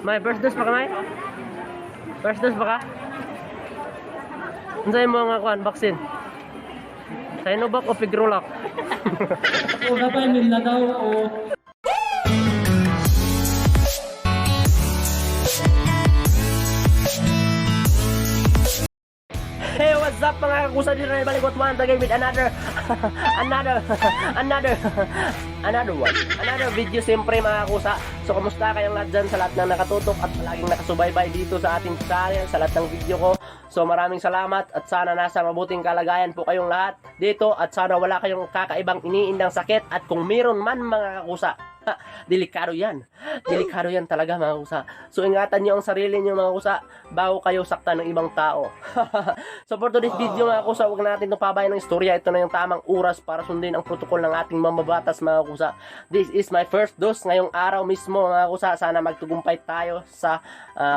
May first dose pa ka, may? First dose pa ka? Unsay mo nga kuan vaccine? Sinovac o Pigrolac? Una pa nila daw o Hey, what's up mga kakusa, dito na ibalik once again with another video siyempre mga kakusa. So kumusta kayong lahat dyan sa lahat ng nakatutok at palaging nakasubaybay dito sa ating channel, sa lahat ng video ko. So maraming salamat at sana nasa mabuting kalagayan po kayong lahat dito at sana wala kayong kakaibang iniindang sakit at kung meron man mga kakusa, delikado yan talaga mga kusa. So ingatan nyo ang sarili nyo mga kusa bago kayo saktan ng ibang tao. So for today's video mga kusa, huwag natin itong pabayan ng istorya. Ito na yung tamang oras para sundin ang protocol ng ating mamabatas mga kusa. This is my first dose ngayong araw mismo mga kusa. Sana magtugumpay tayo sa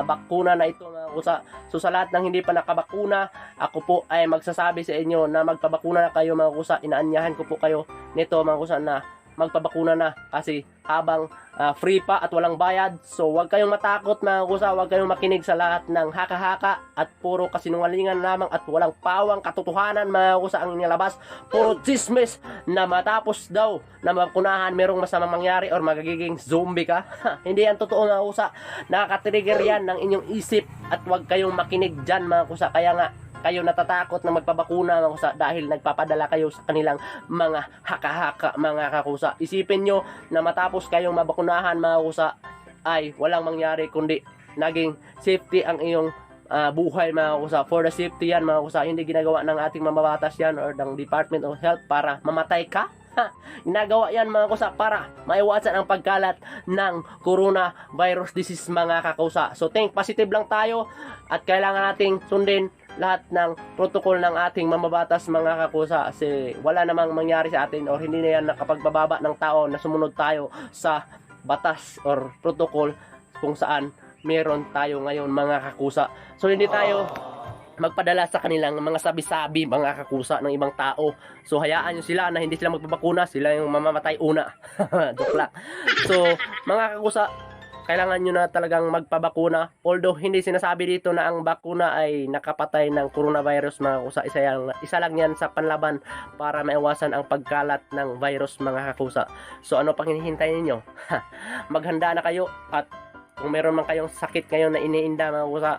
bakuna na ito mga kusa. So sa lahat ng hindi pa nakabakuna, ako po ay magsasabi sa inyo na magpabakuna na kayo mga kusa. Inaanyahan ko po kayo nito mga kusa na magpabakuna na kasi habang free pa at walang bayad. So huwag kayong matakot mga kusa, huwag kayong makinig sa lahat ng haka-haka at puro kasinungalingan lamang at walang pawang katotohanan mga kusa ang inilabas. Puro chismis na matapos daw na makunahan merong masamang mangyari or magiging zombie ka. Hindi yan totoo mga kusa. Nakaka-trigger yan ng inyong isip at huwag kayong makinig dyan mga kusa. Kaya nga kayo natatakot na magpabakuna mga kusa dahil nagpapadala kayo sa kanilang mga haka-haka mga kakusa. Isipin nyo na matapos kayong mabakunahan mga kusa ay walang mangyari kundi naging safety ang iyong buhay mga kusa. For the safety yan mga kusa, hindi ginagawa ng ating mamabatas yan or ng Department of Health para mamatay ka. Ginagawa yan mga kusa para maiwasan ang pagkalat ng coronavirus disease mga kakusa. So think positive lang tayo at kailangan nating sundin lahat ng protocol ng ating mamabatas mga kakusa kasi wala namang mangyari sa atin or hindi na yan nakapagbababa ng tao na sumunod tayo sa batas or protocol kung saan meron tayo ngayon mga kakusa. So hindi tayo magpadala sa kanilang mga sabi-sabi mga kakusa ng ibang tao. So hayaan nyo sila na hindi sila magpapakuna, sila yung mamamatay una. Joke lang. So mga kakusa, kailangan nyo na talagang magpabakuna. Although hindi sinasabi dito na ang bakuna ay nakapatay ng coronavirus mga kakusa. Isa lang yan sa panlaban para maiwasan ang pagkalat ng virus mga kakusa. So ano pang hinihintay ninyo? Maghanda na kayo at kung meron man kayong sakit ngayon na iniinda mga kakusa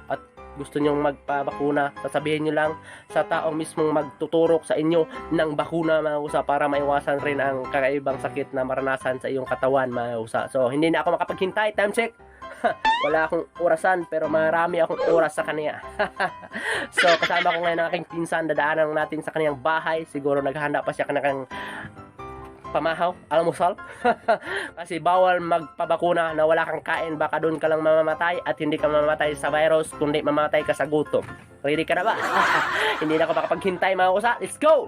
at gusto nyong magpabakuna, sasabihin nyo lang sa taong mismong magtuturok sa inyo ng bakuna mga usa para maiwasan rin ang kakaibang sakit na maranasan sa iyong katawan mga usa. So hindi na ako makapaghintay, time check. Wala akong orasan pero marami akong oras sa kanya. So kasama ko ngayon ang aking pinsan, dadaanan natin sa kanyang bahay. Siguro naghahanda pa siya kanang pamahaw, almusal. Kasi bawal magpabakuna na wala kang kain, baka doon ka lang mamamatay at hindi ka mamamatay sa virus kundi mamamatay ka sa gutom. Ready ka na ba? Hindi na ako makapaghintay mga kusa. Let's go!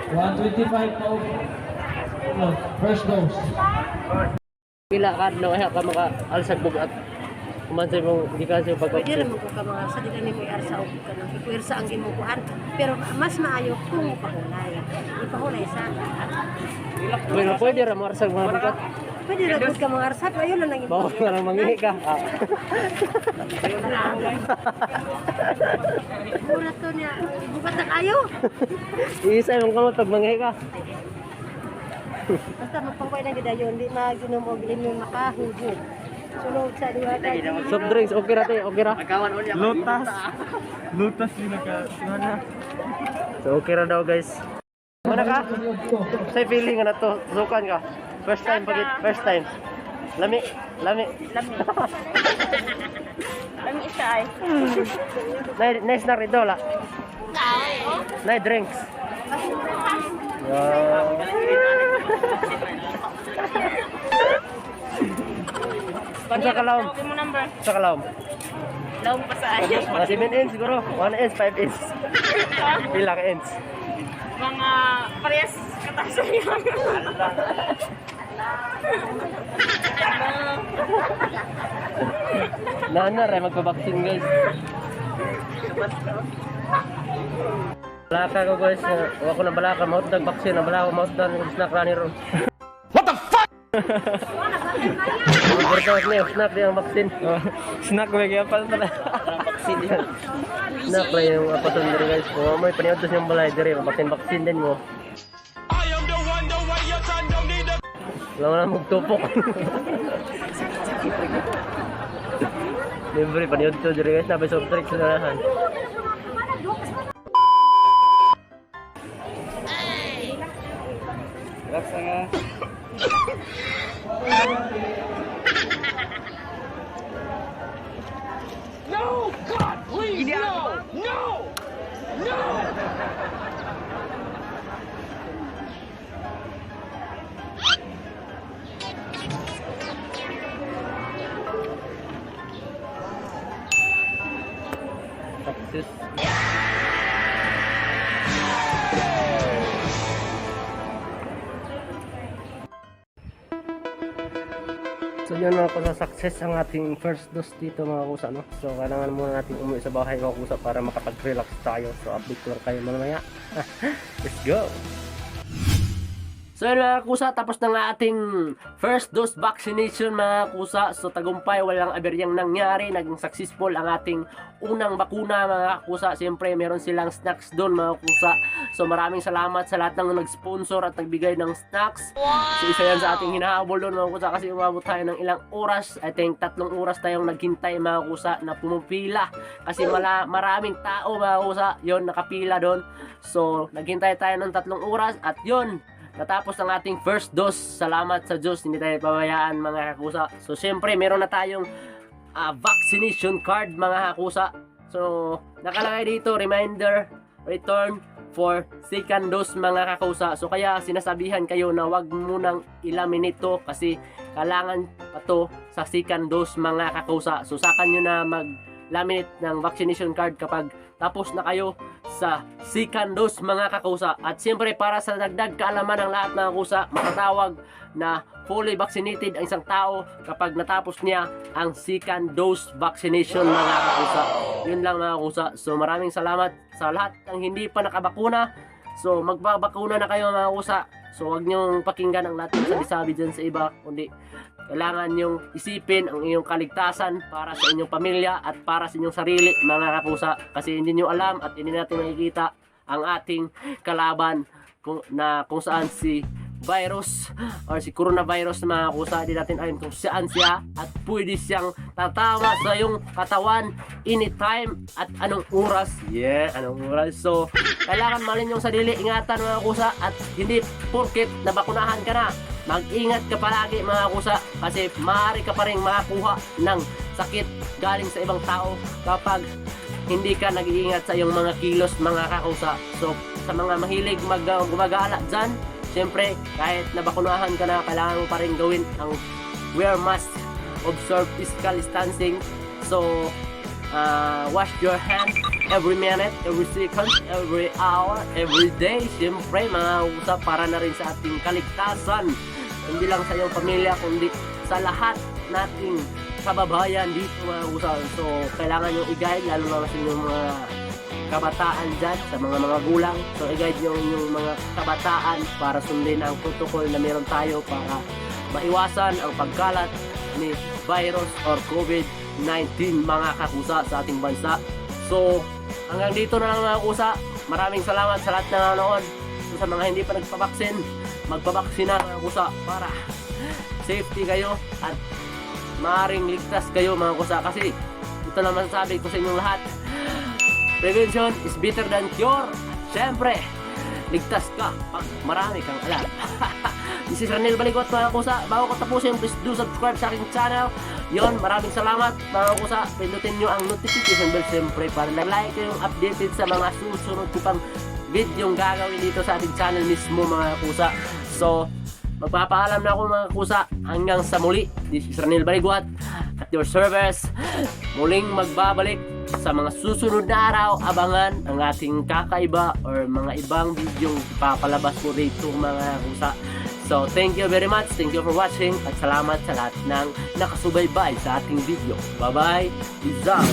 125 pa first dose. Pila ka no ay ka maka alsag bugat. Kumansay mo di kasi pagka. Pwede rin mo ka mga sa dila ni may arsa og ka nang ipuwersa ang gimukuan. Pero mas maayo kung ipahulay. Ipahulay sa Bueno, pwede ra mo arsag mga bugat. pwede rin ka mga arsa. Ayaw lang nang Bawa na lang mangihi ka. Mura to niya. Bukat na kayo. Isa mong kamot pag mangihi ka. Basta magpangkay na gida yun. Di maginom o gilim yung makahugod. Sunod sa diwa ka. Soft drinks, okay ra te, okay ra. Lutas din na. So okay ra daw guys. Mana ka? Say feeling na to, sukan ka. First time pagit, first time. Lami. Lami siya ay. Nice na rin dola. Nice drinks. Sa kalawom. Mo number. Sa kalawom. Lawom pa sa akin. Mga 7 inch siguro. 1 inch, 5 inch. Pila ka inch? Mga parehas katasan yun. Nanar ay magpabaksin guys. Balaka ko guys. Ako na balaka. Maot nag-baksin. Na balaka. Maot na snack runner ron. What the fuck? Snack din ang baksin. Snack ba kaya pala pala? Baksin yan. Snack lang yung apaton diri guys. Kung may paniutos yung balay diri. Baksin din mo. Wala mo na magtupok. Libre, paniod to diri guys. Nabay soft drinks na lahan. Relax nga. No! God, please, no! No! No! Success. So yun mga kusa, success ang ating first dose dito mga kusa, no? So kailangan muna natin umuwi sa bahay mga kusa para makapag-relax tayo. So update ko lang kayo mamaya. Let's go! So yun mga kusa, tapos na nga ating first dose vaccination mga kusa. So tagumpay, walang aberyang nangyari. Naging successful ang ating unang bakuna mga kusa. Siyempre meron silang snacks doon mga kusa. So maraming salamat sa lahat ng nag-sponsor at nagbigay ng snacks. So isa yan sa ating hinahabol doon mga kusa, kasi umabot tayo ng ilang oras. I think 3 oras tayong naghintay mga kusa na pumupila. Kasi maraming tao mga kusa, yun nakapila doon. So naghintay tayo ng 3 oras at yun, natapos ang ating first dose. Salamat sa Diyos, hindi tayo pabayaan mga kakusa. So syempre meron na tayong vaccination card mga kakusa. So nakalagay dito, reminder, return for second dose mga kakusa. So kaya sinasabihan kayo na wag munang ilaminate to kasi kailangan pa to sa second dose mga kakusa. So sakan nyo na mag-laminate ng vaccination card kapag tapos na kayo sa second dose mga kakusa. At siyempre para sa dagdag kaalaman ng lahat mga kakusa, matatawag na fully vaccinated ang isang tao kapag natapos niya ang second dose vaccination mga kakusa. Yun lang mga kakusa. So maraming salamat sa lahat ng hindi pa nakabakuna. So magbabakuna na kayo mga kakusa. So huwag niyong pakinggan ang lahat ng sabi-sabi dyan sa iba, kundi kailangan niyong isipin ang iyong kaligtasan para sa inyong pamilya at para sa inyong sarili mga kapusa. Kasi hindi niyo alam at hindi natin makikita ang ating kalaban kung saan si virus or si coronavirus mga kapusa. Hindi natin alam kung saan siya at pwede siyang tatawa sa iyong katawan anytime at anong oras. Anong oras. So kailangan malin yung sarili, ingatan mga kapusa, at hindi porket nabakunahan ka na, mag-ingat ka palagi mga kusa, kasi maaari ka pa rin makakuha ng sakit galing sa ibang tao kapag hindi ka nag-iingat sa iyong mga kilos mga kakusa. So sa mga mahilig gumagala dyan, syempre kahit nabakunahan ka na, kailangan mo pa rin gawin ang wear mask, observe physical distancing. So wash your hands every minute, every second, every hour, every day. Syempre mga kusa, para na rin sa ating kaligtasan, hindi lang sa iyong pamilya kundi sa lahat nating kababayan dito mga kusa. So kailangan nyo i-guide, lalo na sa inyong mga kabataan dyan, sa mga magulang. So i-guide nyo yung mga kabataan para sundin ang protocol na meron tayo para maiwasan ang pagkalat ni virus or COVID-19 mga kakusa sa ating bansa. So hanggang dito na lang mga kusa. Maraming salamat sa lahat na nanonood. So sa mga hindi pa nagpabaksin, magpabaksina mga kusa para safety kayo at maaaring ligtas kayo mga kusa. Kasi ito naman sabi ko sa inyong lahat, prevention is better than cure. Siyempre, ligtas ka pag marami kang alam. This is Ranil Baligot mga kusa. Bago ko tapusin, please do subscribe sa aking channel. Yon, maraming salamat mga kusa. Pindutin nyo ang notification bell siyempre para nag-like kayong updated sa mga susunod ko pang video gagawin dito sa ating channel mismo mga kusa. So magpapaalam na ako mga kusa, hanggang sa muli. This is Ranil Baligot. at your servers. Muling magbabalik sa mga susunod na araw. Abangan ang ating kakaiba or mga ibang video papalabas mo rito mga kusa. So, thank you very much. Thank you for watching. At salamat sa lahat ng nakasubaybay sa ating video. Bye-bye. Peace out.